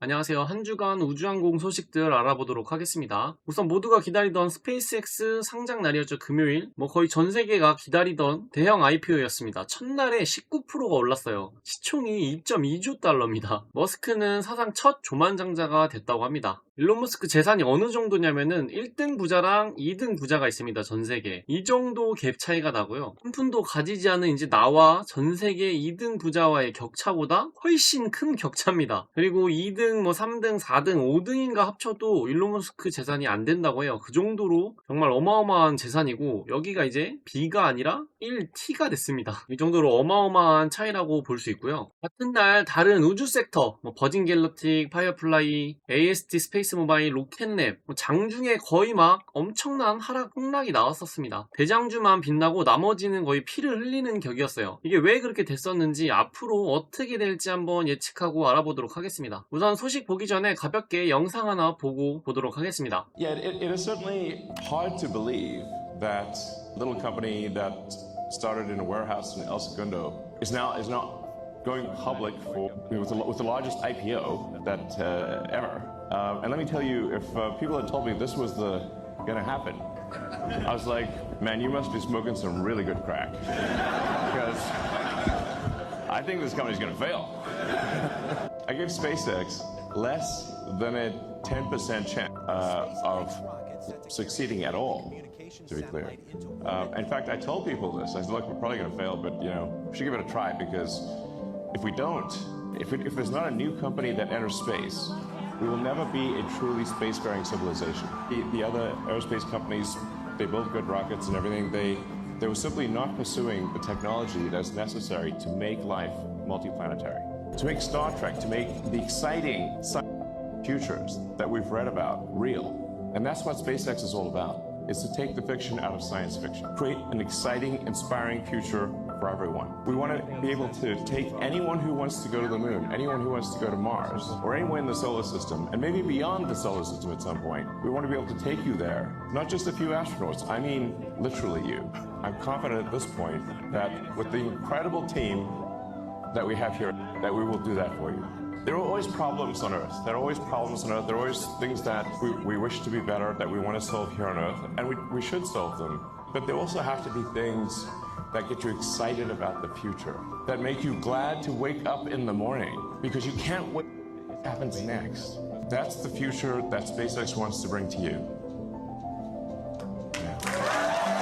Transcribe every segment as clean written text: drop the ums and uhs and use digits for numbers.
안녕하세요. 한 주간 우주항공 소식들 알아보도록 하겠습니다. 우선 모두가 기다리던 스페이스X 상장 날이었죠. 금요일. 거의 전 세계가 기다리던 대형 IPO였습니다. 첫날에 19%가 올랐어요. 시총이 2.2조 달러입니다. 머스크는 사상 첫 조만장자가 됐다고 합니다. 일론 머스크 재산이 어느 정도냐면은 1등 부자랑 2등 부자가 있습니다. 전 세계. 이 정도 갭 차이가 나고요. 한 푼도 가지지 않은 이제 나와 전 세계 2등 부자와의 격차보다 훨씬 큰 격차입니다. 그리고 2등 3등, 4등, 5등인가 합쳐도 일론 머스크 재산이 안 된다고 해요. 그 정도로 정말 어마어마한 재산이고 여기가 이제 B가 아니라 1T가 됐습니다. 이 정도로 어마어마한 차이라고 볼 수 있고요. 같은 날 다른 우주 섹터 버진 갤럭틱, 파이어플라이, AST 스페이스 모바일, 로켓랩 장중에 거의 막 엄청난 하락 폭락이 나왔었습니다. 대장주만 빛나고 나머지는 거의 피를 흘리는 격이었어요. 이게 왜 그렇게 됐었는지 앞으로 어떻게 될지 한번 예측하고 알아보도록 하겠습니다. 우선 소식 보기 전에 가볍게 영상 하나 보고 보도록 하겠습니다. Yeah, it is certainly hard to believe that a little company that started in a warehouse in El Segundo is now going public with the largest IPO that ever. And let me tell you, if people had told me this was going to happen, I was like, man, you must be smoking some really good crack, because I think this company's going to fail. I give SpaceX less than a 10% chance of succeeding at all, to be clear. In fact, I told people this. I said, look, we're probably going to fail, but we should give it a try, because if we don't, if there's not a new company that enters space, we will never be a truly spacefaring civilization. The other aerospace companies, they build good rockets and everything. They were simply not pursuing the technology that's necessary to make life multiplanetary, to make Star Trek, to make the exciting futures that we've read about real. And that's what SpaceX is all about, is to take the fiction out of science fiction, create an exciting, inspiring future for everyone. We want to be able to take anyone who wants to go to the moon, anyone who wants to go to Mars, or anywhere in the solar system, and maybe beyond the solar system at some point. We want to be able to take you there, not just a few astronauts, I mean literally you. I'm confident at this point that with the incredible team that we have here, that we will do that for you. There are always problems on Earth. There are always problems on Earth. There are always things that we wish to be better, that we want to solve here on Earth, and we should solve them. But there also have to be things that get you excited about the future, that make you glad to wake up in the morning, because you can't wait what happens next. That's the future that SpaceX wants to bring to you.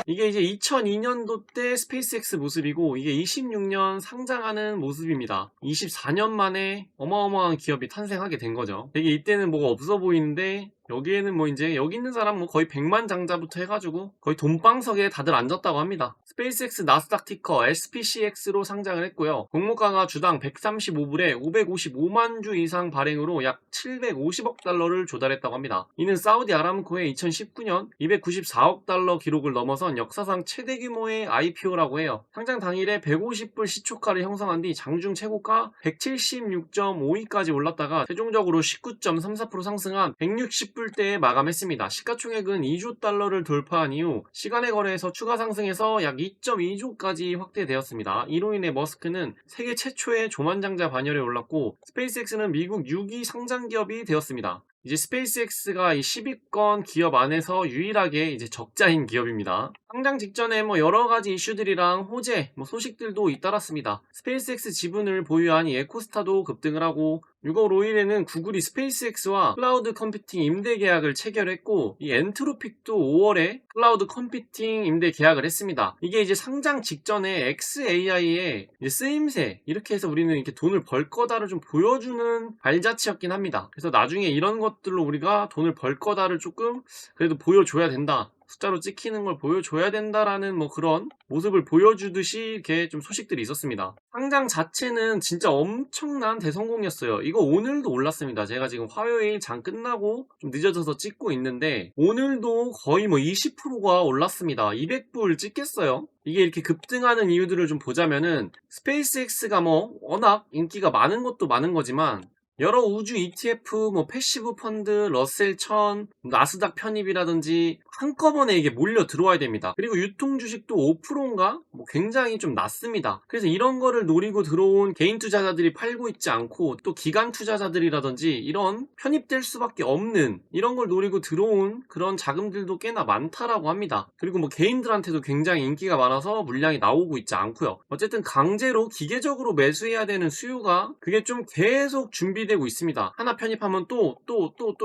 이게 이제 2002년도 때 스페이스X 모습이고 이게 26년 상장하는 모습입니다. 24년 만에 어마어마한 기업이 탄생하게 된 거죠. 되게 이때는 뭐가 없어 보이는데 여기에는 이제 여기 있는 사람 거의 100만 장자부터 해가지고 거의 돈방석에 다들 앉았다고 합니다. 스페이스X 나스닥 티커 SPCX로 상장을 했고요. 공모가가 주당 135불에 555만 주 이상 발행으로 약 750억 달러를 조달했다고 합니다. 이는 사우디 아람코의 2019년 294억 달러 기록을 넘어선 역사상 최대 규모의 IPO라고 해요. 상장 당일에 150불 시초가를 형성한 뒤 장중 최고가 176.52까지 올랐다가 최종적으로 19.34% 상승한 160불대에 마감했습니다. 시가총액은 2조 달러를 돌파한 이후 시간의 거래에서 추가 상승해서 약 2.2조까지 확대되었습니다. 이로 인해 머스크는 세계 최초의 조만장자 반열에 올랐고 스페이스X는 미국 6위 상장 기업이 되었습니다. 이제 스페이스X가 이 10위권 기업 안에서 유일하게 이제 적자인 기업입니다. 상장 직전에 여러 가지 이슈들이랑 호재, 소식들도 잇따랐습니다. 스페이스X 지분을 보유한 이 에코스타도 급등을 하고 6월 5일에는 구글이 스페이스X와 클라우드 컴퓨팅 임대 계약을 체결했고 이 엔트로픽도 5월에 클라우드 컴퓨팅 임대 계약을 했습니다. 이게 이제 상장 직전에 xAI의 쓰임새 이렇게 해서 우리는 이렇게 돈을 벌 거다를 좀 보여주는 발자취였긴 합니다. 그래서 나중에 이런 것들로 우리가 돈을 벌 거다를 조금 그래도 보여줘야 된다. 숫자로 찍히는 걸 보여줘야 된다라는 그런 모습을 보여주듯이 이렇게 좀 소식들이 있었습니다. 상장 자체는 진짜 엄청난 대성공이었어요. 이거 오늘도 올랐습니다. 제가 지금 화요일 장 끝나고 좀 늦어져서 찍고 있는데 오늘도 거의 20%가 올랐습니다. 200불 찍겠어요. 이게 이렇게 급등하는 이유들을 좀 보자면은 스페이스X가 워낙 인기가 많은 것도 많은 거지만 여러 우주 ETF, 뭐 패시브 펀드, 러셀 1000, 나스닥 편입이라든지 한꺼번에 이게 몰려 들어와야 됩니다. 그리고 유통 주식도 5%인가? 뭐 굉장히 좀 낮습니다. 그래서 이런 거를 노리고 들어온 개인 투자자들이 팔고 있지 않고 또 기관 투자자들이라든지 이런 편입될 수밖에 없는 이런 걸 노리고 들어온 그런 자금들도 꽤나 많다라고 합니다. 그리고 뭐 개인들한테도 굉장히 인기가 많아서 물량이 나오고 있지 않고요. 어쨌든 강제로 기계적으로 매수해야 되는 수요가 그게 좀 계속 준비되고 있습니다. 하나 편입하면 또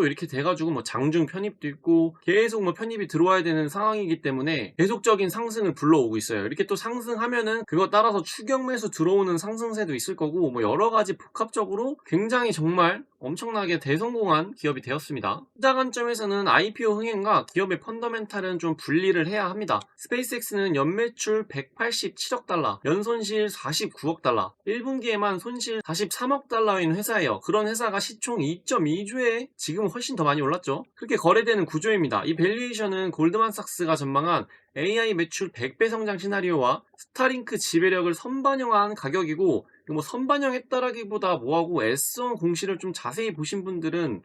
이렇게 돼가지고 뭐 장중 편입도 있고 계속 뭐 편입이 들어와야 되는 상황이기 때문에 계속적인 상승을 불러오고 있어요. 이렇게 또 상승하면은 그거 따라서 추격 매수 들어오는 상승세도 있을 거고 뭐 여러 가지 복합적으로 굉장히 정말 엄청나게 대성공한 기업이 되었습니다. 투자 관점에서는 IPO 흥행과 기업의 펀더멘탈은 좀 분리를 해야 합니다. 스페이스X는 연매출 187억 달러, 연손실 49억 달러, 1분기에만 손실 43억 달러인 회사예요. 그런 회사가 시총 2.2조에 지금 훨씬 더 많이 올랐죠. 그렇게 거래되는 구조입니다. 이 밸류에이션은 골드만삭스가 전망한 AI 매출 100배 성장 시나리오와 스타링크 지배력을 선반영한 가격이고, 뭐 선반영했다라기보다 뭐하고 S1 공시를 좀 자세히 보신 분들은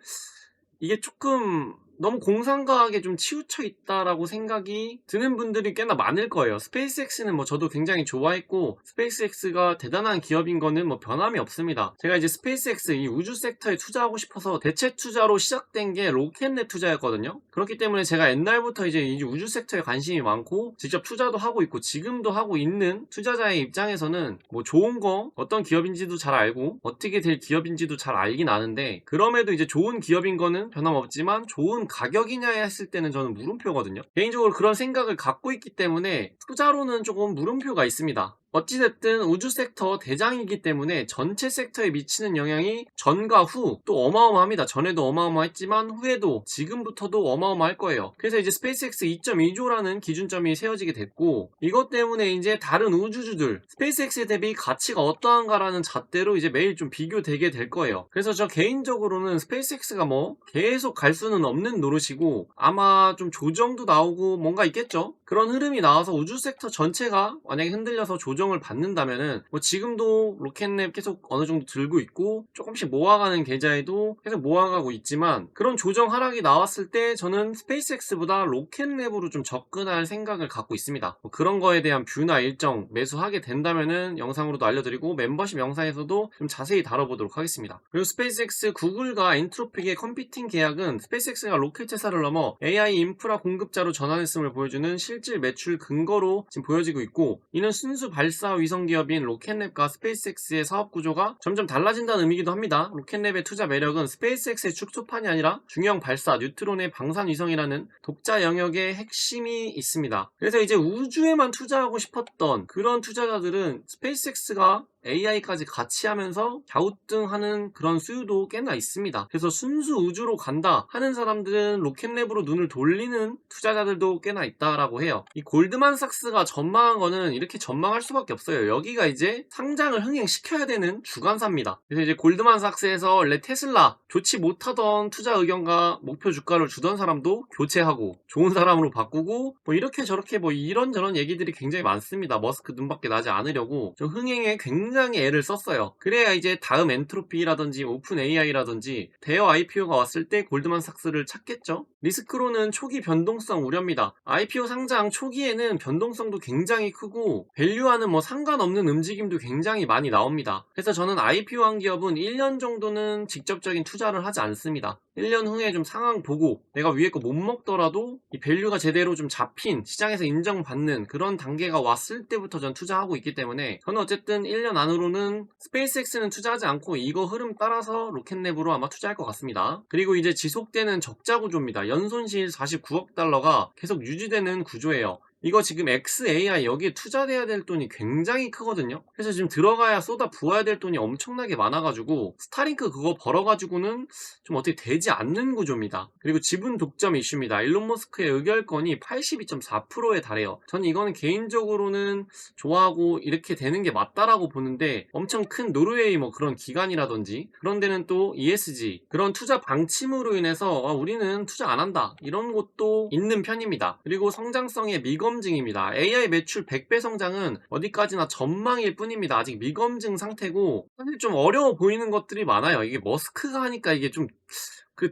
이게 조금 너무 공상과학에 좀 치우쳐 있다라고 생각이 드는 분들이 꽤나 많을 거예요. 스페이스X는 뭐 저도 굉장히 좋아했고 스페이스X가 대단한 기업인 거는 뭐 변함이 없습니다. 제가 이제 스페이스X 이 우주 섹터에 투자하고 싶어서 대체 투자로 시작된 게 로켓넷 투자였거든요. 그렇기 때문에 제가 옛날부터 이제 이 우주 섹터에 관심이 많고 직접 투자도 하고 있고 지금도 하고 있는 투자자의 입장에서는 뭐 좋은 거 어떤 기업인지도 잘 알고 어떻게 될 기업인지도 잘 알긴 아는데, 그럼에도 이제 좋은 기업인 거는 변함없지만 좋은 가격이냐 했을 때는 저는 물음표거든요. 개인적으로 그런 생각을 갖고 있기 때문에 투자로는 조금 물음표가 있습니다. 어찌됐든 우주 섹터 대장이기 때문에 전체 섹터에 미치는 영향이 전과 후 또 어마어마합니다. 전에도 어마어마했지만 후에도 지금부터도 어마어마할 거예요. 그래서 이제 스페이스X 2.2조라는 기준점이 세워지게 됐고, 이것 때문에 이제 다른 우주주들 스페이스X에 대비 가치가 어떠한가라는 잣대로 이제 매일 좀 비교되게 될 거예요. 그래서 저 개인적으로는 스페이스X가 뭐 계속 갈 수는 없는 노릇이고 아마 좀 조정도 나오고 뭔가 있겠죠. 그런 흐름이 나와서 우주 섹터 전체가 만약에 흔들려서 조정을 받는다면은 뭐 지금도 로켓랩 계속 어느 정도 들고 있고 조금씩 모아가는 계좌에도 계속 모아가고 있지만, 그런 조정 하락이 나왔을 때 저는 스페이스X보다 로켓랩으로 좀 접근할 생각을 갖고 있습니다. 뭐 그런 거에 대한 뷰나 일정 매수하게 된다면은 영상으로도 알려드리고 멤버십 영상에서도 좀 자세히 다뤄보도록 하겠습니다. 그리고 스페이스X 구글과 엔트로픽의 컴피팅 계약은 스페이스X가 로켓 회사를 넘어 AI 인프라 공급자로 전환했음을 보여주는 실질 매출 근거로 지금 보여지고 있고, 이는 순수 발사 위성 기업인 로켓랩과 스페이스X의 사업 구조가 점점 달라진다는 의미이기도 합니다. 로켓랩의 투자 매력은 스페이스X의 축소판이 아니라 중형 발사 뉴트론의 방산 위성이라는 독자 영역의 핵심이 있습니다. 그래서 이제 우주에만 투자하고 싶었던 그런 투자자들은 스페이스X가 AI까지 같이 하면서 갸우뚱하는 그런 수요도 꽤나 있습니다. 그래서 순수 우주로 간다 하는 사람들은 로켓랩으로 눈을 돌리는 투자자들도 꽤나 있다라고 해요. 이 골드만삭스가 전망한 거는 이렇게 전망할 수밖에 없어요. 여기가 이제 상장을 흥행시켜야 되는 주관사입니다. 그래서 이제 골드만삭스에서 원래 테슬라 좋지 못하던 투자 의견과 목표 주가를 주던 사람도 교체하고 좋은 사람으로 바꾸고 뭐 이렇게 저렇게 뭐 이런저런 얘기들이 굉장히 많습니다. 머스크 눈밖에 나지 않으려고 좀 흥행에 굉장히 애를 썼어요. 그래야 이제 다음 엔트로피라든지 오픈 AI라든지 대여 IPO가 왔을 때 골드만삭스를 찾겠죠. 리스크로는 초기 변동성 우려입니다. IPO 상장 초기에는 변동성도 굉장히 크고 밸류와는 뭐 상관없는 움직임도 굉장히 많이 나옵니다. 그래서 저는 IPO 한 기업은 1년 정도는 직접적인 투자를 하지 않습니다. 1년 후에 좀 상황 보고 내가 위에 거 못 먹더라도 이 밸류가 제대로 좀 잡힌 시장에서 인정받는 그런 단계가 왔을 때부터 전 투자하고 있기 때문에 저는 어쨌든 1년 안으로는 스페이스X는 투자하지 않고 이거 흐름 따라서 로켓랩으로 아마 투자할 것 같습니다. 그리고 이제 지속되는 적자 구조입니다. 연손실 49억 달러가 계속 유지되는 구조예요. 이거 지금 XAI 여기에 투자돼야 될 돈이 굉장히 크거든요. 그래서 지금 들어가야 쏟아 부어야 될 돈이 엄청나게 많아가지고 스타링크 그거 벌어가지고는 좀 어떻게 되지 않는 구조입니다. 그리고 지분 독점 이슈입니다. 일론 머스크의 의결권이 82.4%에 달해요. 저는 이거는 개인적으로는 좋아하고 이렇게 되는 게 맞다라고 보는데, 엄청 큰 노르웨이 뭐 그런 기관이라든지 그런 데는 또 ESG 그런 투자 방침으로 인해서 우리는 투자 안 한다 이런 것도 있는 편입니다. 그리고 성장성의 미건 미검증입니다. AI 매출 100배 성장은 어디까지나 전망일 뿐입니다. 아직 미검증 상태고 사실 좀 어려워 보이는 것들이 많아요. 이게 머스크가 하니까 이게 좀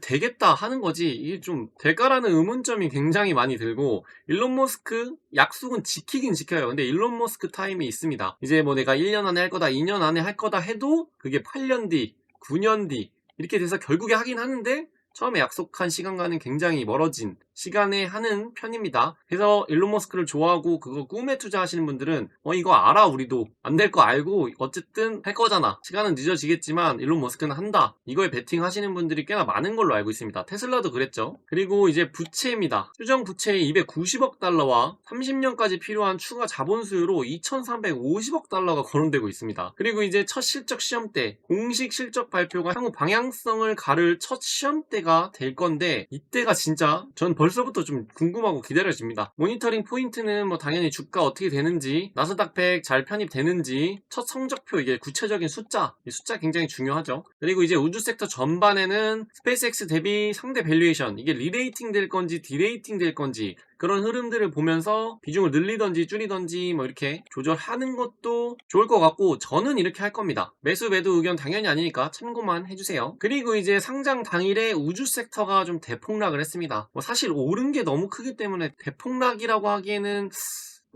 되겠다 하는 거지 이게 좀 될까라는 의문점이 굉장히 많이 들고, 일론 머스크 약속은 지키긴 지켜요. 근데 일론 머스크 타임이 있습니다. 이제 뭐 내가 1년 안에 할 거다, 2년 안에 할 거다 해도 그게 8년 뒤, 9년 뒤 이렇게 돼서 결국에 하긴 하는데, 처음에 약속한 시간과는 굉장히 멀어진 시간에 하는 편입니다. 그래서 일론 머스크를 좋아하고 그거 꿈에 투자하시는 분들은 이거 알아, 우리도 안 될 거 알고 어쨌든 할 거잖아, 시간은 늦어지겠지만 일론 머스크는 한다, 이거에 베팅하시는 분들이 꽤나 많은 걸로 알고 있습니다. 테슬라도 그랬죠. 그리고 이제 부채입니다. 추정 부채의 290억 달러와 30년까지 필요한 추가 자본 수요로 2350억 달러가 거론되고 있습니다. 그리고 이제 첫 실적 시험 때 공식 실적 발표가 향후 방향성을 가를 첫 시험 때가 될 건데, 이때가 진짜 전 벌써부터 좀 궁금하고 기다려집니다. 모니터링 포인트는 뭐 당연히 주가 어떻게 되는지, 나스닥 100 잘 편입되는지, 첫 성적표, 이게 구체적인 숫자, 이 숫자 굉장히 중요하죠. 그리고 이제 우주 섹터 전반에는 스페이스X 대비 상대 밸류에이션, 이게 리레이팅 될 건지 디레이팅 될 건지, 그런 흐름들을 보면서 비중을 늘리던지 줄이던지 뭐 이렇게 조절하는 것도 좋을 것 같고, 저는 이렇게 할 겁니다. 매수 매도 의견 당연히 아니니까 참고만 해주세요. 그리고 이제 상장 당일에 우주 섹터가 좀 대폭락을 했습니다. 뭐 사실 오른 게 너무 크기 때문에 대폭락이라고 하기에는,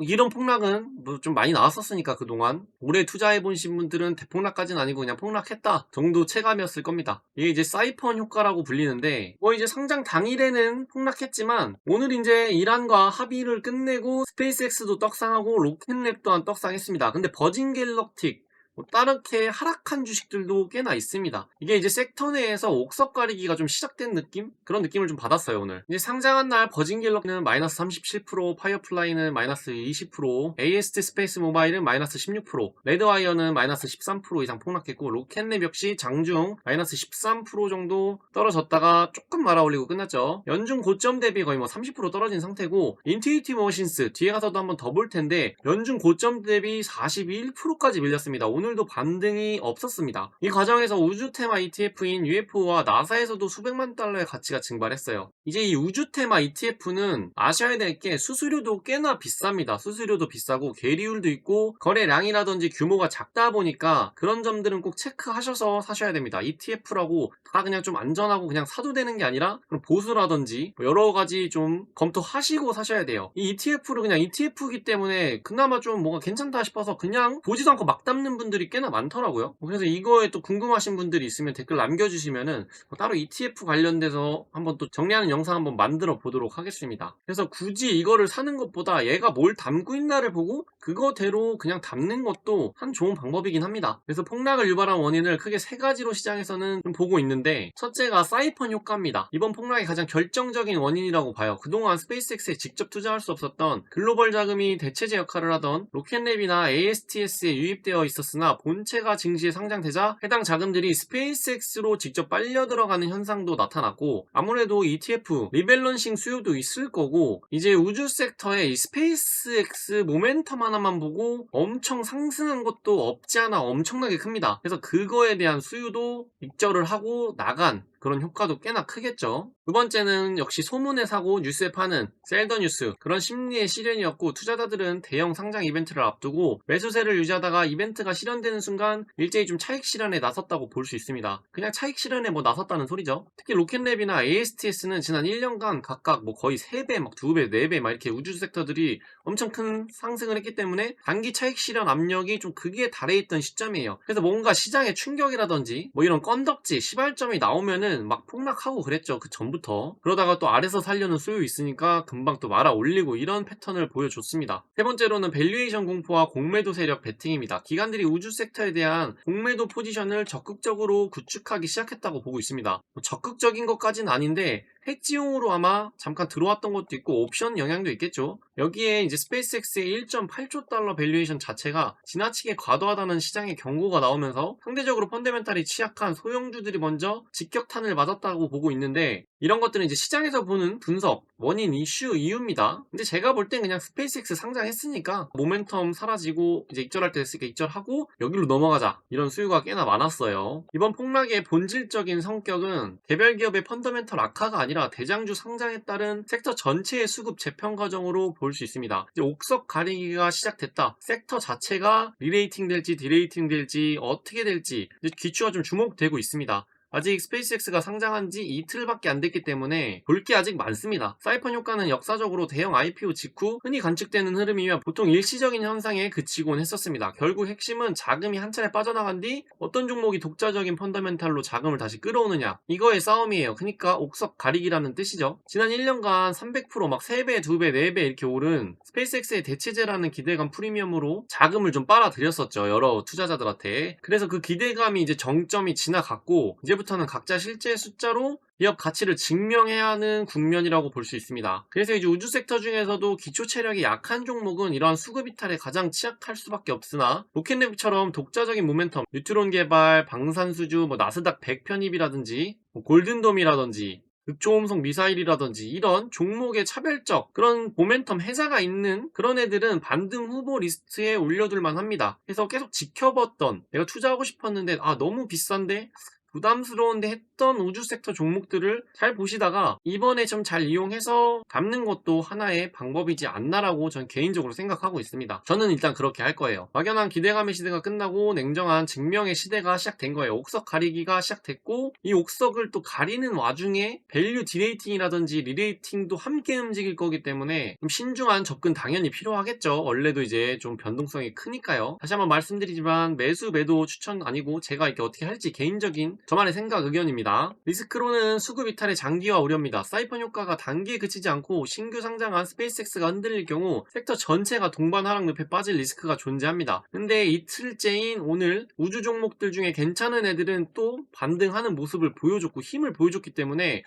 이런 폭락은 뭐 좀 많이 나왔었으니까 그동안 올해 투자해보신 분들은 대폭락까지는 아니고 그냥 폭락했다 정도 체감이었을 겁니다. 이게 이제 사이펀 효과라고 불리는데, 뭐 이제 상장 당일에는 폭락했지만 오늘 이제 이란과 합의를 끝내고 스페이스X도 떡상하고 로켓랩 또한 떡상했습니다. 근데 버진 갤럭틱 다르게 하락한 주식들도 꽤나 있습니다. 이게 이제 섹터 내에서 옥석 가리기가 좀 시작된 느낌? 그런 느낌을 좀 받았어요. 오늘 이제 상장한 날 버진 갤럭는 마이너스 37%, 파이어플라이는 마이너스 20%, AST 스페이스 모바일은 마이너스 16%, 레드와이어는 마이너스 13% 이상 폭락했고, 로켓랩 역시 장중 마이너스 13% 정도 떨어졌다가 조금 말아올리고 끝났죠. 연중 고점 대비 거의 뭐 30% 떨어진 상태고, 인투이티브 머신스 뒤에 가서도 한번 더 볼 텐데 연중 고점 대비 41%까지 밀렸습니다. 오늘도 반등이 없었습니다. 이 과정에서 우주 테마 ETF인 UFO와 나사에서도 수백만 달러의 가치가 증발했어요. 이제 이 우주 테마 ETF는 아셔야 될 게 수수료도 꽤나 비쌉니다. 수수료도 비싸고 계리율도 있고 거래량이라든지 규모가 작다 보니까 그런 점들은 꼭 체크하셔서 사셔야 됩니다. ETF라고 다 그냥 좀 안전하고 그냥 사도 되는 게 아니라 그런 보수라든지 여러 가지 좀 검토하시고 사셔야 돼요. 이 ETF를 그냥 ETF이기 때문에 그나마 좀 뭐가 괜찮다 싶어서 그냥 보지도 않고 막 담는 분들이 꽤나 많더라고요. 그래서 이거에 또 궁금하신 분들이 있으면 댓글 남겨주시면은 따로 ETF 관련돼서 한번 또 정리하는 영상 한번 만들어 보도록 하겠습니다. 그래서 굳이 이거를 사는 것보다 얘가 뭘 담고 있나를 보고 그거대로 그냥 담는 것도 한 좋은 방법이긴 합니다. 그래서 폭락을 유발한 원인을 크게 세 가지로 시장에서는 좀 보고 있는데, 첫째가 사이펀 효과입니다. 이번 폭락의 가장 결정적인 원인이라고 봐요. 그동안 스페이스X에 직접 투자할 수 없었던 글로벌 자금이 대체제 역할을 하던 로켓랩이나 ASTS에 유입되어 있었으나 본체가 증시에 상장되자 해당 자금들이 스페이스X로 직접 빨려 들어가는 현상도 나타났고, 아무래도 ETF 리밸런싱 수요도 있을 거고, 이제 우주 섹터의 이 스페이스X 모멘텀 하나만 보고 엄청 상승한 것도 없지 않아 엄청나게 큽니다. 그래서 그거에 대한 수요도 익절을 하고 나간 그런 효과도 꽤나 크겠죠. 두 번째는 역시 소문에 사고 뉴스에 파는 셀더 뉴스, 그런 심리의 실현이었고, 투자자들은 대형 상장 이벤트를 앞두고 매수세를 유지하다가 이벤트가 실현되는 순간 일제히 좀 차익 실현에 나섰다고 볼 수 있습니다. 그냥 차익 실현에 뭐 나섰다는 소리죠. 특히 로켓랩이나 ASTS는 지난 1년간 각각 뭐 거의 3배, 막 2배, 4배 막 이렇게 우주 섹터들이 엄청 큰 상승을 했기 때문에 단기 차익 실현 압력이 좀 극에 달해 있던 시점이에요. 그래서 뭔가 시장의 충격이라든지 뭐 이런 건덕지 시발점이 나오면은 막 폭락하고 그랬죠. 그 전부터. 그러다가 또 아래서 살려는 수요 있으니까 금방 또 말아 올리고 이런 패턴을 보여줬습니다. 세 번째로는 밸류에이션 공포와 공매도 세력 베팅입니다. 기관들이 우주 섹터에 대한 공매도 포지션을 적극적으로 구축하기 시작했다고 보고 있습니다. 뭐 적극적인 것까지는 아닌데 해지용으로 아마 잠깐 들어왔던 것도 있고 옵션 영향도 있겠죠. 여기에 이제 스페이스X의 1.8조 달러 밸류에이션 자체가 지나치게 과도하다는 시장의 경고가 나오면서 상대적으로 펀더멘탈이 취약한 소형주들이 먼저 직격탄을 맞았다고 보고 있는데, 이런 것들은 이제 시장에서 보는 분석, 원인, 이슈, 이유입니다. 근데 제가 볼 땐 그냥 스페이스X 상장했으니까 모멘텀 사라지고 이제 익절할 때 됐으니까 익절하고 여기로 넘어가자, 이런 수요가 꽤나 많았어요. 이번 폭락의 본질적인 성격은 개별 기업의 펀더멘털 악화가 아니라 대장주 상장에 따른 섹터 전체의 수급 재평 과정으로 볼 수 있습니다. 이제 옥석 가리기가 시작됐다. 섹터 자체가 리레이팅 될지 디레이팅 될지 어떻게 될지 이제 귀추가 좀 주목되고 있습니다. 아직 스페이스X가 상장한 지 이틀밖에 안 됐기 때문에 볼 게 아직 많습니다. 사이펀 효과는 역사적으로 대형 IPO 직후 흔히 관측되는 흐름이며 보통 일시적인 현상에 그치곤 했었습니다. 결국 핵심은 자금이 한 차례 빠져나간 뒤 어떤 종목이 독자적인 펀더멘탈로 자금을 다시 끌어오느냐, 이거의 싸움이에요. 그러니까 옥석 가리기라는 뜻이죠. 지난 1년간 300% 막 3배, 2배, 4배 이렇게 오른 스페이스X의 대체제라는 기대감 프리미엄으로 자금을 좀 빨아들였었죠, 여러 투자자들한테. 그래서 그 기대감이 이제 정점이 지나갔고 이제부터는 각자 실제 숫자로 기업 가치를 증명해야 하는 국면이라고 볼 수 있습니다. 그래서 이제 우주 섹터 중에서도 기초 체력이 약한 종목은 이러한 수급 이탈에 가장 취약할 수밖에 없으나 로켓랩처럼 독자적인 모멘텀, 뉴트론 개발, 방산수주, 나스닥 100 편입이라든지 골든돔이라든지 극초음속 미사일이라든지 이런 종목의 차별적 그런 모멘텀 해자가 있는 그런 애들은 반등 후보 리스트에 올려둘만 합니다. 그래서 계속 지켜봤던, 내가 투자하고 싶었는데 너무 비싼데 부담스러운데 했던 우주 섹터 종목들을 잘 보시다가 이번에 좀 잘 이용해서 담는 것도 하나의 방법이지 않나라고 전 개인적으로 생각하고 있습니다. 저는 일단 그렇게 할 거예요. 막연한 기대감의 시대가 끝나고 냉정한 증명의 시대가 시작된 거예요. 옥석 가리기가 시작됐고 이 옥석을 또 가리는 와중에 밸류 디레이팅이라든지 리레이팅도 함께 움직일 거기 때문에 좀 신중한 접근 당연히 필요하겠죠. 원래도 이제 좀 변동성이 크니까요. 다시 한번 말씀드리지만 매수 매도 추천 아니고 제가 이렇게 어떻게 할지 개인적인 저만의 생각 의견입니다. 리스크로는 수급 이탈의 장기화 우려입니다. 사이펀 효과가 단기에 그치지 않고 신규 상장한 스페이스X가 흔들릴 경우 섹터 전체가 동반 하락 늪에 빠질 리스크가 존재합니다. 근데 이틀째인 오늘 우주 종목들 중에 괜찮은 애들은 또 반등하는 모습을 보여줬고 힘을 보여줬기 때문에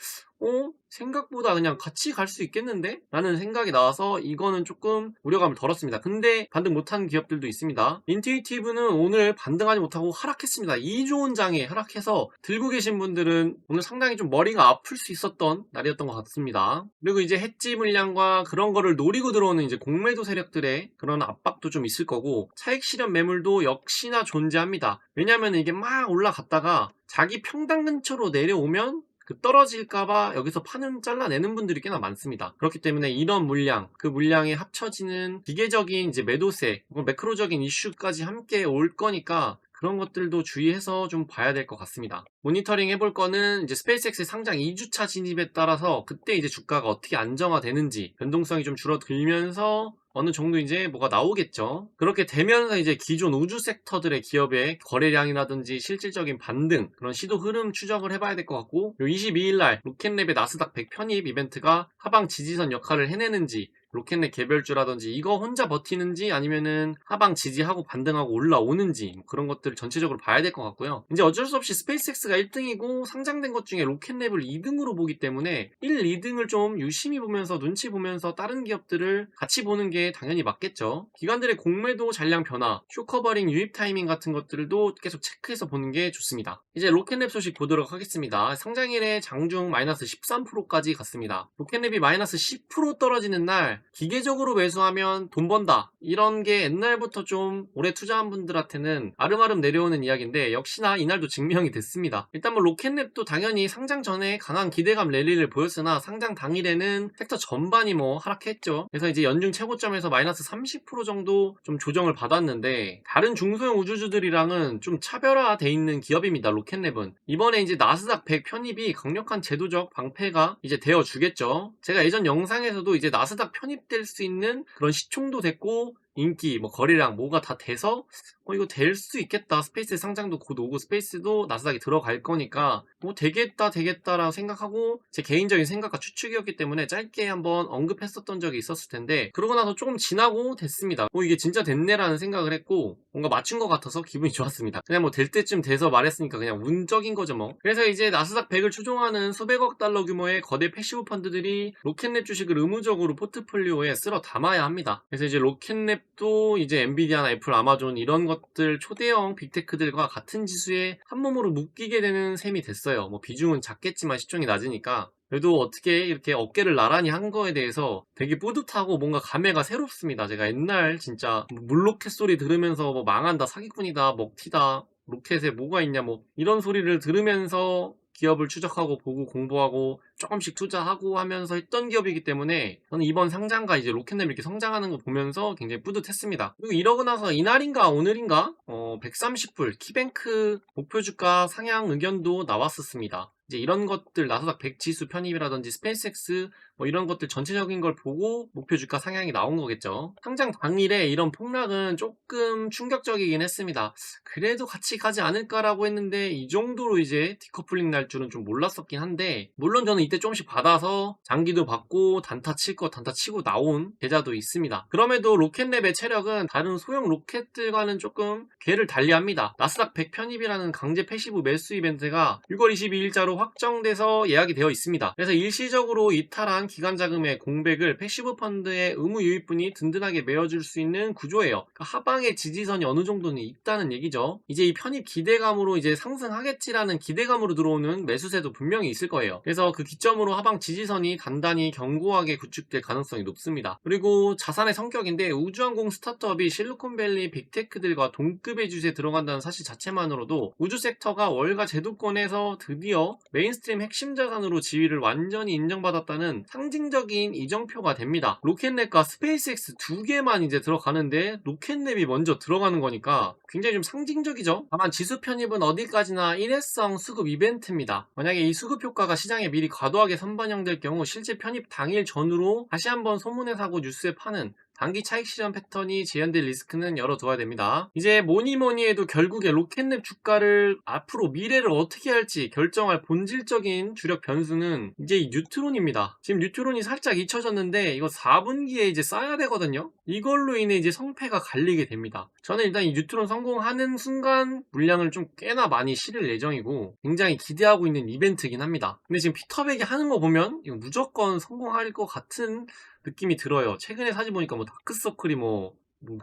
생각보다 그냥 같이 갈 수 있겠는데? 라는 생각이 나와서 이거는 조금 우려감을 덜었습니다. 근데 반등 못한 기업들도 있습니다. 인투이티브는 오늘 반등하지 못하고 하락했습니다. 2조 원 장에 하락해서 들고 계신 분들은 오늘 상당히 좀 머리가 아플 수 있었던 날이었던 것 같습니다. 그리고 이제 해지 물량과 그런 거를 노리고 들어오는 이제 공매도 세력들의 그런 압박도 좀 있을 거고 차익 실현 매물도 역시나 존재합니다. 왜냐하면 이게 막 올라갔다가 자기 평당 근처로 내려오면 떨어질까봐 여기서 판은 잘라내는 분들이 꽤나 많습니다. 그렇기 때문에 이런 물량, 그 물량에 합쳐지는 기계적인 이제 매도세, 매크로적인 이슈까지 함께 올 거니까 그런 것들도 주의해서 좀 봐야 될 것 같습니다. 모니터링 해볼 거는 이제 스페이스X의 상장 2주차 진입에 따라서 그때 이제 주가가 어떻게 안정화되는지 변동성이 좀 줄어들면서 어느 정도 이제 뭐가 나오겠죠. 그렇게 되면서 이제 기존 우주 섹터들의 기업의 거래량이라든지 실질적인 반등, 그런 시도 흐름 추적을 해봐야 될 것 같고, 22일날 로켓랩의 나스닥 100 편입 이벤트가 하방 지지선 역할을 해내는지, 로켓넷 개별주라든지 이거 혼자 버티는지 아니면은 하방 지지하고 반등하고 올라오는지 그런 것들을 전체적으로 봐야 될 것 같고요. 이제 어쩔 수 없이 스페이스X가 1등이고 상장된 것 중에 로켓랩을 2등으로 보기 때문에 1, 2등을 좀 유심히 보면서 눈치 보면서 다른 기업들을 같이 보는 게 당연히 맞겠죠. 기관들의 공매도 잔량 변화, 쇼커버링 유입 타이밍 같은 것들도 계속 체크해서 보는 게 좋습니다. 이제 로켓랩 소식 보도록 하겠습니다. 상장일에 장중 마이너스 13%까지 갔습니다. 로켓랩이 마이너스 10% 떨어지는 날 기계적으로 매수하면 돈 번다, 이런 게 옛날부터 좀 오래 투자한 분들한테는 아름아름 내려오는 이야기인데 역시나 이날도 증명이 됐습니다. 일단 로켓랩도 당연히 상장 전에 강한 기대감 랠리를 보였으나 상장 당일에는 섹터 전반이 하락했죠. 그래서 이제 연중 최고점에서 마이너스 30% 정도 좀 조정을 받았는데 다른 중소형 우주주들이랑은 좀 차별화돼 있는 기업입니다. 로켓랩은 이번에 이제 나스닥 100 편입이 강력한 제도적 방패가 이제 되어 주겠죠. 제가 예전 영상에서도 이제 나스닥 편입될 수 있는 그런 시총도 됐고 인기, 거래량 뭐가 다 돼서 이거 될 수 있겠다. 스페이스 상장도 곧 오고 스페이스도 나스닥에 들어갈 거니까 되겠다라고 생각하고 제 개인적인 생각과 추측이었기 때문에 짧게 한번 언급했었던 적이 있었을 텐데 그러고 나서 조금 지나고 됐습니다. 이게 진짜 됐네라는 생각을 했고 뭔가 맞춘 것 같아서 기분이 좋았습니다. 그냥 될 때쯤 돼서 말했으니까 그냥 운적인 거죠 그래서 이제 나스닥 100을 추종하는 수백억 달러 규모의 거대 패시브 펀드들이 로켓랩 주식을 의무적으로 포트폴리오에 쓸어 담아야 합니다. 그래서 이제 로켓랩 로켓랩도 이제 엔비디아나 애플, 아마존 이런 것들 초대형 빅테크들과 같은 지수에 한 몸으로 묶이게 되는 셈이 됐어요. 뭐 비중은 작겠지만 시총이 낮으니까. 그래도 어떻게 이렇게 어깨를 나란히 한 거에 대해서 되게 뿌듯하고 뭔가 감회가 새롭습니다. 제가 옛날 진짜 물로켓 소리 들으면서 뭐 망한다, 사기꾼이다, 먹튀다, 로켓에 뭐가 있냐, 뭐 이런 소리를 들으면서 기업을 추적하고 보고 공부하고 조금씩 투자하고 하면서 했던 기업이기 때문에 저는 이번 상장과 이제 로켓랩 이렇게 성장하는 거 보면서 굉장히 뿌듯했습니다. 그리고 이러고 나서 이날인가 오늘인가 130불 키뱅크 목표 주가 상향 의견도 나왔었습니다. 이제 이런 것들 나스닥 100 지수 편입이라든지 스페이스X 뭐 이런 것들 전체적인 걸 보고 목표 주가 상향이 나온 거겠죠. 상장 당일에 이런 폭락은 조금 충격적이긴 했습니다. 그래도 같이 가지 않을까라고 했는데 이 정도로 이제 디커플링 날 줄은 좀 몰랐었긴 한데, 물론 저는 이때 조금씩 받아서 장기도 받고 단타 칠 거 단타 치고 나온 계좌도 있습니다. 그럼에도 로켓랩의 체력은 다른 소형 로켓들과는 조금 궤를 달리합니다. 나스닥 100 편입이라는 강제 패시브 매수 이벤트가 6월 22일자로 확정돼서 예약이 되어 있습니다. 그래서 일시적으로 이탈한 기간 자금의 공백을 패시브 펀드의 의무 유입분이 든든하게 메워줄 수 있는 구조예요. 그러니까 하방의 지지선이 어느 정도는 있다는 얘기죠. 이제 이 편입 기대감으로 이제 상승하겠지라는 기대감으로 들어오는 매수세도 분명히 있을 거예요. 그래서 그 기점으로 하방 지지선이 단단히 견고하게 구축될 가능성이 높습니다. 그리고 자산의 성격인데 우주항공 스타트업이 실리콘밸리 빅테크들과 동급의 주세에 들어간다는 사실 자체만으로도 우주 섹터가 월가 제도권에서 드디어 메인스트림 핵심 자산으로 지위를 완전히 인정받았다는 상징적인 이정표가 됩니다. 로켓랩과 스페이스X 두 개만 이제 들어가는데 로켓랩이 먼저 들어가는 거니까 굉장히 좀 상징적이죠. 다만 지수 편입은 어디까지나 일회성 수급 이벤트입니다. 만약에 이 수급 효과가 시장에 미리 과도하게 선반영될 경우 실제 편입 당일 전후로 다시 한번 소문에 사고 뉴스에 파는 단기 차익 실현 패턴이 재현될 리스크는 열어둬야 됩니다. 이제 뭐니뭐니 해도 결국에 로켓랩 주가를 앞으로 미래를 어떻게 할지 결정할 본질적인 주력 변수는 이제 이 뉴트론입니다. 지금 뉴트론이 살짝 잊혀졌는데 이거 4분기에 이제 쌓여야 되거든요. 이걸로 인해 이제 성패가 갈리게 됩니다. 저는 일단 이 뉴트론 성공하는 순간 물량을 좀 꽤나 많이 실을 예정이고 굉장히 기대하고 있는 이벤트이긴 합니다. 근데 지금 피터백이 하는 거 보면 이거 무조건 성공할 것 같은 느낌이 들어요. 최근에 사진 보니까 뭐 다크서클이 뭐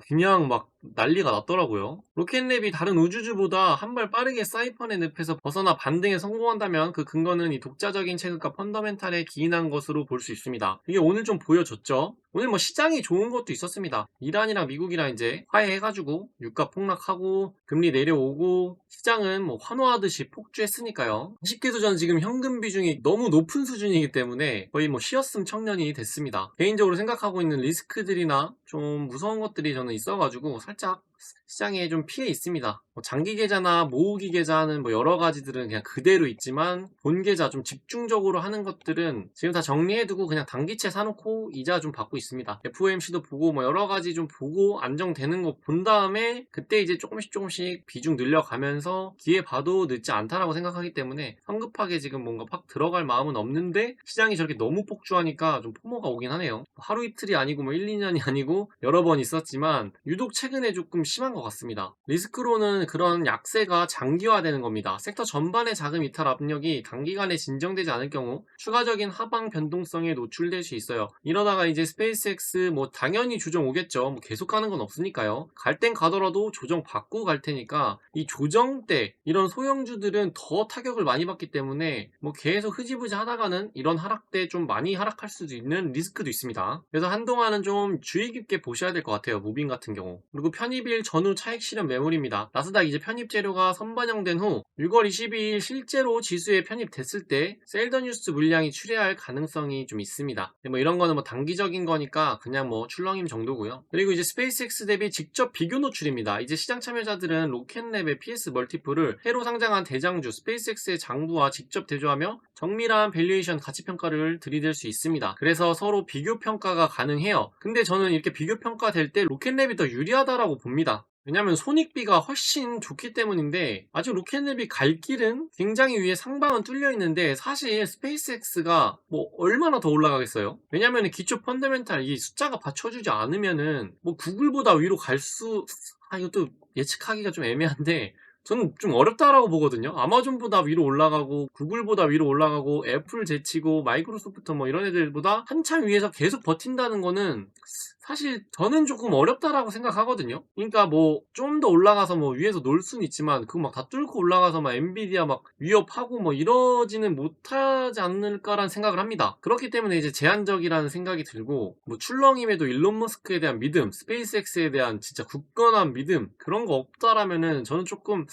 그냥 막 난리가 났더라고요. 로켓랩이 다른 우주주보다 한 발 빠르게 사이펀의 늪에서 벗어나 반등에 성공한다면 그 근거는 이 독자적인 체급과 펀더멘탈에 기인한 것으로 볼 수 있습니다. 이게 오늘 좀 보여줬죠. 오늘 뭐 시장이 좋은 것도 있었습니다. 이란이랑 미국이랑 이제 화해해가지고 유가 폭락하고 금리 내려오고 시장은 뭐 환호하듯이 폭주했으니까요. 아쉽게도 저는 지금 현금 비중이 너무 높은 수준이기 때문에 거의 뭐 쉬었음 청년이 됐습니다. 개인적으로 생각하고 있는 리스크들이나 좀 무서운 것들이 저는 있어가지고 살짝 시장에 좀 피해 있습니다. 뭐 장기 계좌나 모으기 계좌는 뭐 여러 가지들은 그냥 그대로 있지만 본 계좌 좀 집중적으로 하는 것들은 지금 다 정리해두고 그냥 단기채 사놓고 이자 좀 받고 있습니다. FOMC도 보고 뭐 여러 가지 좀 보고 안정되는 거 본 다음에 그때 이제 조금씩 비중 늘려가면서 기회 봐도 늦지 않다라고 생각하기 때문에 성급하게 지금 뭔가 팍 들어갈 마음은 없는데 시장이 저렇게 너무 폭주하니까 좀 포모가 오긴 하네요. 하루 이틀이 아니고 뭐 1, 2년이 아니고 여러 번 있었지만 유독 최근에 조금 심한 것 같습니다. 리스크로는 그런 약세가 장기화되는 겁니다. 섹터 전반의 자금 이탈 압력이 단기간에 진정되지 않을 경우 추가적인 하방 변동성에 노출될 수 있어요. 이러다가 이제 스페이스X 뭐 당연히 조정 오겠죠. 뭐 계속 가는 건 없으니까요. 갈 땐 가더라도 조정 받고 갈 테니까 이 조정 때 이런 소형주들은 더 타격을 많이 받기 때문에 뭐 계속 흐지부지 하다가는 이런 하락 때 좀 많이 하락할 수도 있는 리스크도 있습니다. 그래서 한동안은 좀 주의 깊게 보셔야 될 것 같아요. 무빙 같은 경우. 그리고 편입일 전후 차익 실현 매물입니다. 나스닥 이제 편입 재료가 선반영된 후 6월 22일 실제로 지수에 편입됐을 때 셀더 뉴스 물량이 출회할 가능성이 좀 있습니다. 뭐 이런 거는 뭐 단기적인 거니까 그냥 뭐 출렁임 정도고요. 그리고 이제 스페이스X 대비 직접 비교 노출입니다. 이제 시장 참여자들은 로켓랩의 PS 멀티플을 새로 상장한 대장주 스페이스X의 장부와 직접 대조하며 정밀한 밸류에이션 가치 평가를 들이댈 수 있습니다. 그래서 서로 비교 평가가 가능해요. 근데 저는 이렇게 비교 평가 될 때 로켓랩이 더 유리하다라고 봅니다. 왜냐면 손익비가 훨씬 좋기 때문인데 아직 로켓랩이 갈 길은 굉장히 위에 상방은 뚫려 있는데 사실 스페이스X가 뭐 얼마나 더 올라가겠어요? 왜냐면 기초 펀더멘탈 이 숫자가 받쳐주지 않으면은 뭐 구글보다 위로 갈 수 이것도 예측하기가 좀 애매한데 저는 좀 어렵다라고 보거든요. 아마존보다 위로 올라가고 구글보다 위로 올라가고 애플 제치고 마이크로소프트 뭐 이런 애들보다 한참 위에서 계속 버틴다는 거는 사실 저는 조금 어렵다라고 생각하거든요. 그러니까 뭐 좀 더 올라가서 뭐 위에서 놀 수는 있지만 그거 막 다 뚫고 올라가서 막 엔비디아 막 위협하고 뭐 이러지는 못하지 않을까라는 생각을 합니다. 그렇기 때문에 이제 제한적이라는 생각이 들고, 뭐 출렁임에도 일론 머스크에 대한 믿음, 스페이스X에 대한 진짜 굳건한 믿음, 그런 거 없다라면은 저는 조금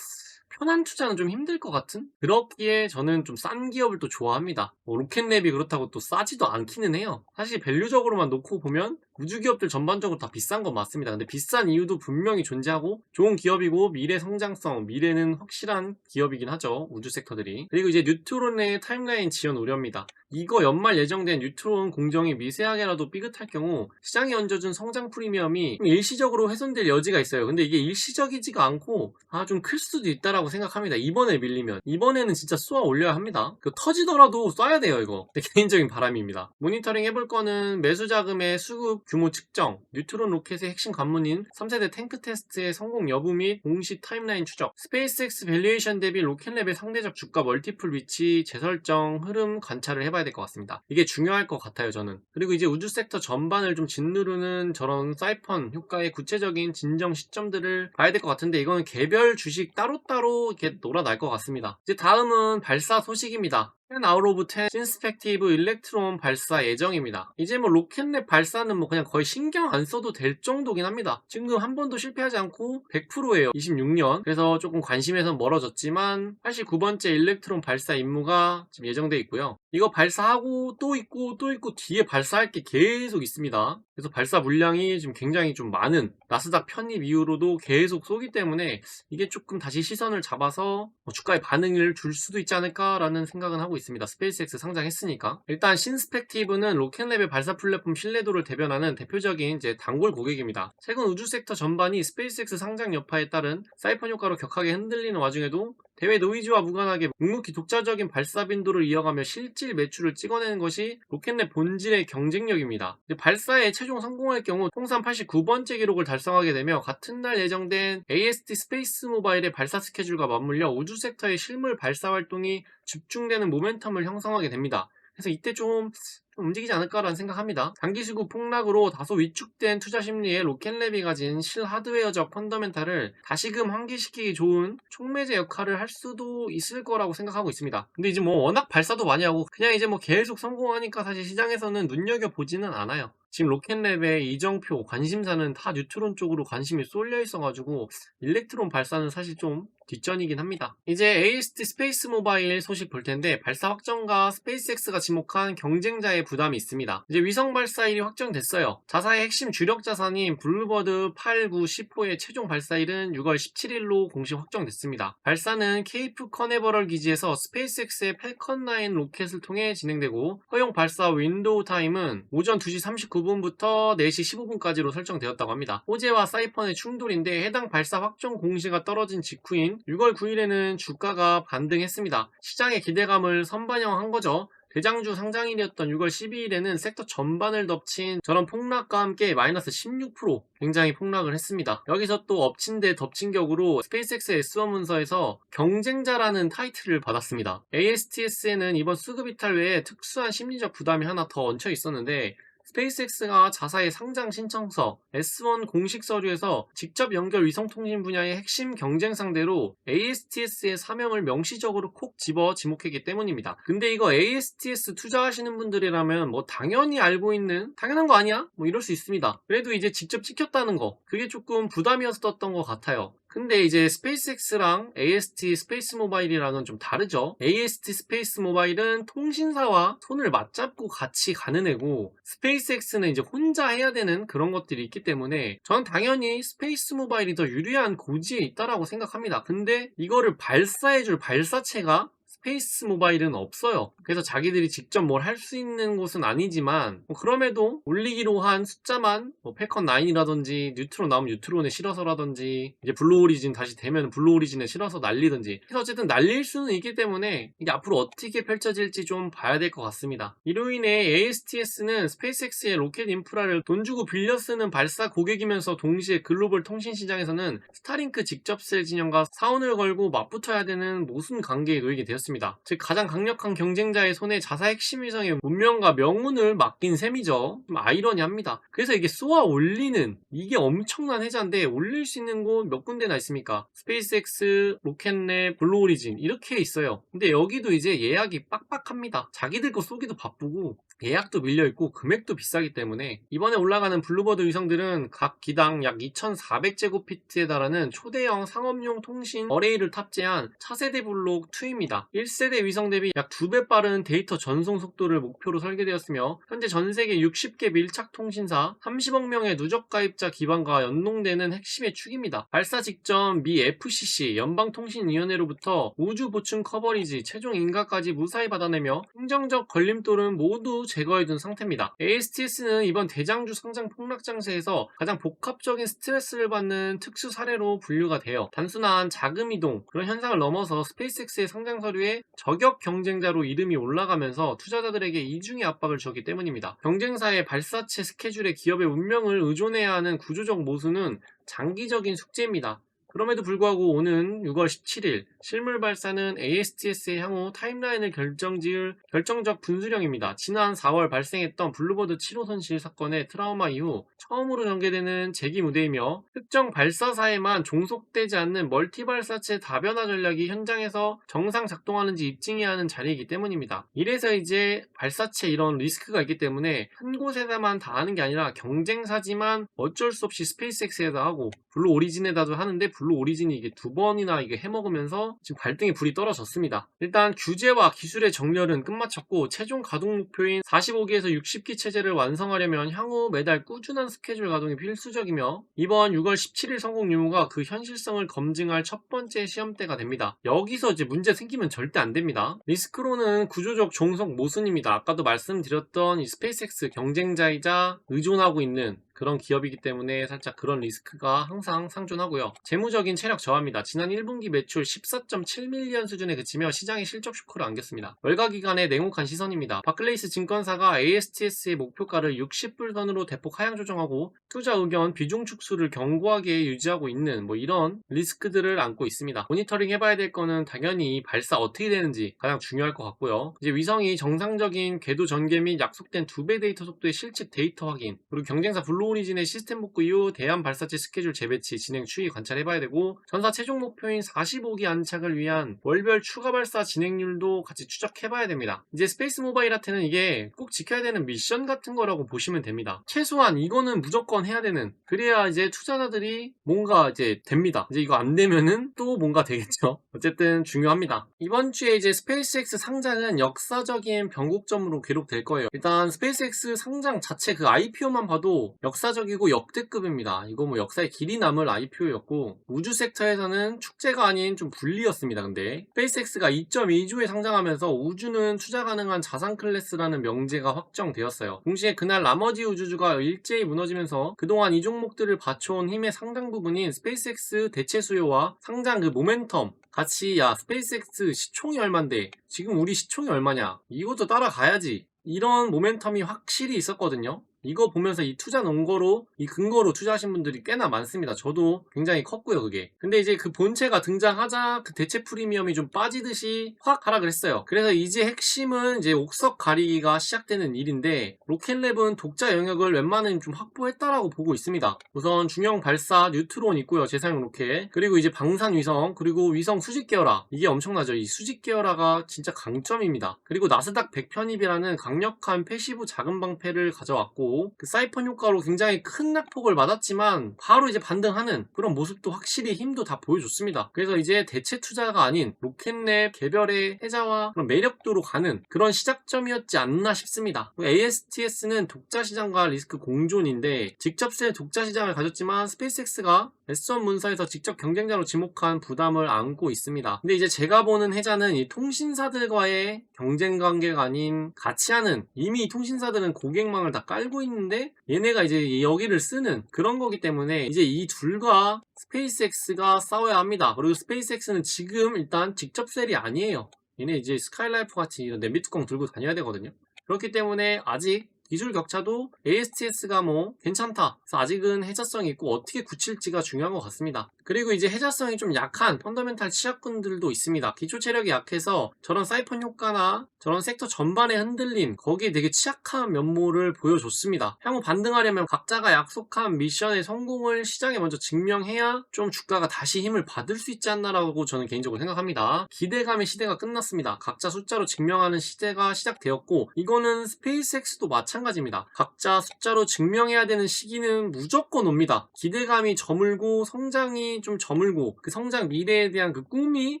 편한 투자는 좀 힘들 것 같은? 그렇기에 저는 좀 싼 기업을 또 좋아합니다. 뭐 로켓랩이 그렇다고 또 싸지도 않기는 해요. 사실 밸류적으로만 놓고 보면 우주 기업들 전반적으로 다 비싼 건 맞습니다. 근데 비싼 이유도 분명히 존재하고 좋은 기업이고 미래 성장성, 미래는 확실한 기업이긴 하죠. 우주 섹터들이. 그리고 이제 뉴트론의 타임라인 지연 우려입니다. 이거 연말 예정된 뉴트론 공정이 미세하게라도 삐끗할 경우 시장에 얹어준 성장 프리미엄이 일시적으로 훼손될 여지가 있어요. 근데 이게 일시적이지가 않고 좀 클 수도 있다라고 생각합니다. 이번에 밀리면 이번에는 진짜 쏘아 올려야 합니다. 터지더라도 쏴야 돼요. 이거 내 개인적인 바람입니다. 모니터링 해볼 거는 매수 자금의 수급 규모 측정, 뉴트론 로켓의 핵심 관문인 3세대 탱크 테스트의 성공 여부 및 공식 타임라인 추적, 스페이스X 밸류에이션 대비 로켓랩의 상대적 주가 멀티플 위치 재설정 흐름 관찰을 해봐야 될 것 같습니다. 이게 중요할 것 같아요, 저는. 그리고 이제 우주 섹터 전반을 좀 짓누르는 저런 사이펀 효과의 구체적인 진정 시점들을 봐야 될 것 같은데, 이거는 개별 주식 따로따로 이렇게 놀아날 것 같습니다. 이제 다음은 발사 소식입니다. 10 out of 10 신스펙티브 일렉트론 발사 예정입니다. 이제 뭐 로켓랩 발사는 뭐 그냥 거의 신경 안 써도 될 정도긴 합니다. 지금 한 번도 실패하지 않고 100%예요. 26년. 그래서 조금 관심에선 멀어졌지만 89번째 일렉트론 발사 임무가 지금 예정돼 있고요. 이거 발사하고 또 있고 또 있고 뒤에 발사할 게 계속 있습니다. 그래서 발사 물량이 지금 굉장히 좀 많은, 나스닥 편입 이후로도 계속 쏘기 때문에 이게 조금 다시 시선을 잡아서 주가에 반응을 줄 수도 있지 않을까라는 생각은 하고 있습니다. 스페이스X 상장했으니까. 일단 신스펙티브는 로켓랩의 발사 플랫폼 신뢰도를 대변하는 대표적인 이제 단골 고객입니다. 최근 우주 섹터 전반이 스페이스X 상장 여파에 따른 사이펀 효과로 격하게 흔들리는 와중에도 대외 노이즈와 무관하게 묵묵히 독자적인 발사 빈도를 이어가며 실질 매출을 찍어내는 것이 로켓랩 본질의 경쟁력입니다. 발사에 최종 성공할 경우 통산 89번째 기록을 달성하게 되며 같은 날 예정된 AST 스페이스 모바일의 발사 스케줄과 맞물려 우주 섹터의 실물 발사 활동이 집중되는 모멘텀을 형성하게 됩니다. 그래서 이때 좀 움직이지 않을까라는 생각합니다. 단기 수급 폭락으로 다소 위축된 투자 심리에 로켓랩이 가진 실하드웨어적 펀더멘탈을 다시금 환기시키기 좋은 촉매제 역할을 할 수도 있을 거라고 생각하고 있습니다. 근데 이제 뭐 워낙 발사도 많이 하고 그냥 이제 뭐 계속 성공하니까 사실 시장에서는 눈여겨보지는 않아요. 지금 로켓랩의 이정표, 관심사는 다 뉴트론 쪽으로 관심이 쏠려 있어가지고 일렉트론 발사는 사실 좀 뒷전이긴 합니다. 이제 AST 스페이스 모바일 소식 볼 텐데, 발사 확정과 스페이스X가 지목한 경쟁자의 부담이 있습니다. 이제 위성 발사일이 확정됐어요. 자사의 핵심 주력 자산인 블루버드 8, 9, 10호의 최종 발사일은 6월 17일로 공식 확정됐습니다. 발사는 케이프 커네버럴 기지에서 스페이스X의 팰컨 9 로켓을 통해 진행되고, 허용 발사 윈도우 타임은 오전 2시 39분부터 4시 15분까지로 설정되었다고 합니다. 호재와 사이펀의 충돌인데, 해당 발사 확정 공시가 떨어진 직후인 6월 9일에는 주가가 반등했습니다. 시장의 기대감을 선반영한 거죠. 대장주 상장일이었던 6월 12일에는 섹터 전반을 덮친 저런 폭락과 함께 마이너스 16% 굉장히 폭락을 했습니다. 여기서 또 엎친 데 덮친 격으로 스페이스X의 S1 문서에서 경쟁자라는 타이틀을 받았습니다. ASTS에는 이번 수급 이탈 외에 특수한 심리적 부담이 하나 더 얹혀 있었는데, 스페이스X가 자사의 상장 신청서 S1 공식 서류에서 직접 연결 위성통신 분야의 핵심 경쟁 상대로 ASTS의 사명을 명시적으로 콕 집어 지목했기 때문입니다. 근데 이거 ASTS 투자하시는 분들이라면 뭐 당연히 알고 있는, 당연한 거 아니야? 뭐 이럴 수 있습니다. 그래도 이제 직접 찍혔다는 거, 그게 조금 부담이었었던 것 같아요. 근데 이제 스페이스X랑 AST 스페이스 모바일이랑은 좀 다르죠. AST 스페이스 모바일은 통신사와 손을 맞잡고 같이 가는 애고, 스페이스X는 이제 혼자 해야 되는 그런 것들이 있기 때문에 저는 당연히 스페이스 모바일이 더 유리한 고지에 있다라고 생각합니다. 근데 이거를 발사해줄 발사체가 스페이스 모바일은 없어요. 그래서 자기들이 직접 뭘 할 수 있는 곳은 아니지만 그럼에도 올리기로 한 숫자만 펠컨 9이라든지 뉴트론 나오면 뉴트론에 실어서라든지 이제 블루 오리진 다시 되면 블루 오리진에 실어서 날리든지 해서 어쨌든 날릴 수는 있기 때문에 이게 앞으로 어떻게 펼쳐질지 좀 봐야 될 것 같습니다. 이로 인해 ASTS는 스페이스X의 로켓 인프라를 돈 주고 빌려 쓰는 발사 고객이면서 동시에 글로벌 통신 시장에서는 스타링크 직접 셀 진영과 사원을 걸고 맞붙어야 되는 모순 관계에 놓이게 되었습니다. 즉 가장 강력한 경쟁자의 손에 자사 핵심 위성의 운명과 명운을 맡긴 셈이죠. 좀 아이러니합니다. 그래서 이게 쏘아 올리는 이게 엄청난 해자인데 올릴 수 있는 곳 몇 군데나 있습니까? 스페이스X, 로켓랩, 블루 오리진 이렇게 있어요. 근데 여기도 이제 예약이 빡빡합니다. 자기들 거 쏘기도 바쁘고 예약도 밀려있고 금액도 비싸기 때문에 이번에 올라가는 블루버드 위성들은 각 기당 약 2400제곱피트에 달하는 초대형 상업용 통신 어레이를 탑재한 차세대 블록 2입니다. 1세대 위성 대비 약 2배 빠른 데이터 전송 속도를 목표로 설계되었으며 현재 전세계 60개 밀착 통신사 30억 명의 누적 가입자 기반과 연동되는 핵심의 축입니다. 발사 직전 미 FCC 연방통신위원회로부터 우주 보충 커버리지 최종 인가까지 무사히 받아내며 행정적 걸림돌은 모두 제거해둔 상태입니다. ASTS는 이번 대장주 상장 폭락 장세에서 가장 복합적인 스트레스를 받는 특수 사례로 분류가 되어 단순한 자금 이동 그런 현상을 넘어서 스페이스X의 상장 서류에 저격 경쟁자로 이름이 올라가면서 투자자들에게 이중의 압박을 주었기 때문입니다. 경쟁사의 발사체 스케줄에 기업의 운명을 의존해야 하는 구조적 모순은 장기적인 숙제입니다. 그럼에도 불구하고 오는 6월 17일 실물 발사는 ASTS의 향후 타임라인을 결정지을 결정적 분수령입니다. 지난 4월 발생했던 블루버드 7호 손실 사건의 트라우마 이후 처음으로 전개되는 재기 무대이며 특정 발사사에만 종속되지 않는 멀티 발사체 다변화 전략이 현장에서 정상 작동하는지 입증해야 하는 자리이기 때문입니다. 이래서 이제 발사체 이런 리스크가 있기 때문에 한 곳에다만 다 하는 게 아니라 경쟁사지만 어쩔 수 없이 스페이스X에다 하고 블루 오리진에다도 하는데 블루 오리진이 이게 두 번이나 이게 해먹으면서 지금 발등에 불이 떨어졌습니다. 일단 규제와 기술의 정렬은 끝마쳤고 최종 가동 목표인 45기에서 60기 체제를 완성하려면 향후 매달 꾸준한 스케줄 가동이 필수적이며 이번 6월 17일 성공 유무가 그 현실성을 검증할 첫 번째 시험대가 됩니다. 여기서 이제 문제 생기면 절대 안 됩니다. 리스크로는 구조적 종속 모순입니다. 아까도 말씀드렸던 이 스페이스X 경쟁자이자 의존하고 있는 그런 기업이기 때문에 살짝 그런 리스크가 항상 상존하고요. 재무적인 체력 저하입니다. 지난 1분기 매출 14.7밀리언 수준에 그치며 시장에 실적 쇼크를 안겼습니다. 월가 기간의 냉혹한 시선입니다. 바클레이스 증권사가 ASTS의 목표가를 60불 선으로 대폭 하향 조정하고 투자 의견 비중 축소를 견고하게 유지하고 있는 이런 리스크들을 안고 있습니다. 모니터링 해봐야 될 거는 당연히 발사 어떻게 되는지 가장 중요할 것 같고요. 이제 위성이 정상적인 궤도 전개 및 약속된 2배 데이터 속도의 실측 데이터 확인 그리고 경쟁사 블루 오리진의 시스템 복구 이후 대한 발사체 스케줄 재배치 진행 추이 관찰해봐야 되고 전사 최종 목표인 45기 안착을 위한 월별 추가 발사 진행률도 같이 추적해봐야 됩니다. 이제 스페이스 모바일한테는 이게 꼭 지켜야 되는 미션 같은 거라고 보시면 됩니다. 최소한 이거는 무조건 해야 되는 그래야 이제 투자자들이 뭔가 이제 됩니다. 이제 이거 안 되면은 또 뭔가 되겠죠. 어쨌든 중요합니다. 이번 주에 이제 스페이스X 상장은 역사적인 변곡점으로 기록될 거예요. 일단 스페이스X 상장 자체 그 IPO만 봐도 역사적이고 역대급입니다. 이거 역사에 길이 남을 IPO였고 우주 섹터에서는 축제가 아닌 좀 불리였습니다. 근데 스페이스X가 2.2조에 상장하면서 우주는 투자 가능한 자산 클래스라는 명제가 확정되었어요. 동시에 그날 나머지 우주주가 일제히 무너지면서 그동안 이 종목들을 받쳐온 힘의 상당 부분인 스페이스X 대체 수요와 상장 그 모멘텀 같이 야 스페이스X 시총이 얼만데 지금 우리 시총이 얼마냐 이것도 따라가야지 이런 모멘텀이 확실히 있었거든요. 이거 보면서 이 투자 논거로 이 근거로 투자하신 분들이 꽤나 많습니다. 저도 굉장히 컸고요 그게. 근데 이제 그 본체가 등장하자 그 대체 프리미엄이 좀 빠지듯이 확 하락을 했어요. 그래서 이제 핵심은 이제 옥석 가리기가 시작되는 일인데 로켓랩은 독자 영역을 웬만하면 좀 확보했다라고 보고 있습니다. 우선 중형 발사 뉴트론 있고요. 재사용 로켓 그리고 이제 방산 위성 그리고 위성 수직 계열화 이게 엄청나죠. 이 수직 계열화가 진짜 강점입니다. 그리고 나스닥 100 편입이라는 강력한 패시브 자금 방패를 가져왔고 그 사이펀 효과로 굉장히 큰 낙폭을 맞았지만 바로 이제 반등하는 그런 모습도 확실히 힘도 다 보여줬습니다. 그래서 이제 대체 투자가 아닌 로켓랩 개별의 해자와 그런 매력도로 가는 그런 시작점이었지 않나 싶습니다. ASTS는 독자 시장과 리스크 공존인데 직접 셀 독자 시장을 가졌지만 스페이스X가 S1 문서에서 직접 경쟁자로 지목한 부담을 안고 있습니다. 근데 이제 제가 보는 해자는 이 통신사들과의 경쟁 관계가 아닌 같이 하는, 이미 이 통신사들은 고객망을 다 깔고 있는데 얘네가 이제 여기를 쓰는 그런 거기 때문에 이제 이 둘과 스페이스X가 싸워야 합니다. 그리고 스페이스X는 지금 일단 직접 셀이 아니에요. 얘네 이제 스카이라이프 같이 이런 냄비 뚜껑 들고 다녀야 되거든요. 그렇기 때문에 아직 기술 격차도 ASTS가 뭐 괜찮다. 그래서 아직은 해자성이 있고 어떻게 굳힐지가 중요한 것 같습니다. 그리고 이제 해자성이 좀 약한 펀더멘탈 취약군들도 있습니다. 기초 체력이 약해서 저런 사이펀 효과나 저런 섹터 전반의 흔들림, 거기에 되게 취약한 면모를 보여줬습니다. 향후 반등하려면 각자가 약속한 미션의 성공을 시장에 먼저 증명해야 좀 주가가 다시 힘을 받을 수 있지 않나라고 저는 개인적으로 생각합니다. 기대감의 시대가 끝났습니다. 각자 숫자로 증명하는 시대가 시작되었고, 이거는 스페이스X도 마찬가지입니다. 각자 숫자로 증명해야 되는 시기는 무조건 옵니다. 기대감이 저물고 성장이 좀 저물고 그 성장 미래에 대한 그 꿈이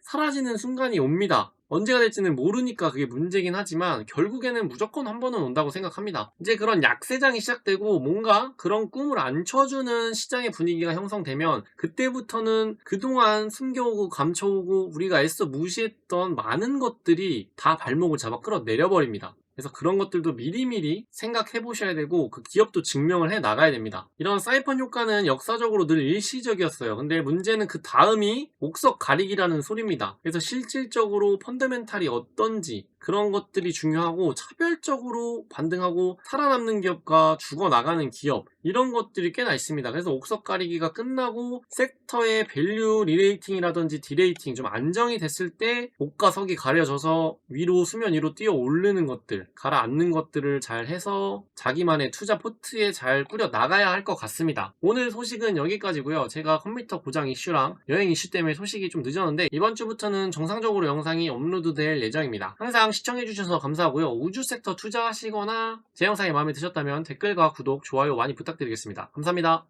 사라지는 순간이 옵니다. 언제가 될지는 모르니까 그게 문제긴 하지만 결국에는 무조건 한 번은 온다고 생각합니다. 이제 그런 약세장이 시작되고 뭔가 그런 꿈을 안쳐주는 시장의 분위기가 형성되면 그때부터는 그동안 숨겨오고 감춰오고 우리가 애써 무시했던 많은 것들이 다 발목을 잡아 끌어내려버립니다. 그래서 그런 것들도 미리미리 생각해 보셔야 되고 그 기업도 증명을 해 나가야 됩니다. 이런 사이펀 효과는 역사적으로 늘 일시적이었어요. 근데 문제는 그 다음이 옥석 가리기라는 소리입니다. 그래서 실질적으로 펀더멘탈이 어떤지 그런 것들이 중요하고 차별적으로 반등하고 살아남는 기업과 죽어나가는 기업, 이런 것들이 꽤나 있습니다. 그래서 옥석 가리기가 끝나고 섹터의 밸류 리레이팅이라든지 디레이팅 좀 안정이 됐을 때 목과 석이 가려져서 위로 수면 위로 뛰어 오르는 것들, 가라앉는 것들을 잘 해서 자기만의 투자 포트에 잘 꾸려 나가야 할 것 같습니다. 오늘 소식은 여기까지고요. 제가 컴퓨터 고장 이슈랑 여행 이슈 때문에 소식이 좀 늦었는데 이번 주부터는 정상적으로 영상이 업로드될 예정입니다. 항상 시청해주셔서 감사하고요. 우주 섹터 투자하시거나 제 영상이 마음에 드셨다면 댓글과 구독, 좋아요 많이 부탁드리겠습니다. 감사합니다.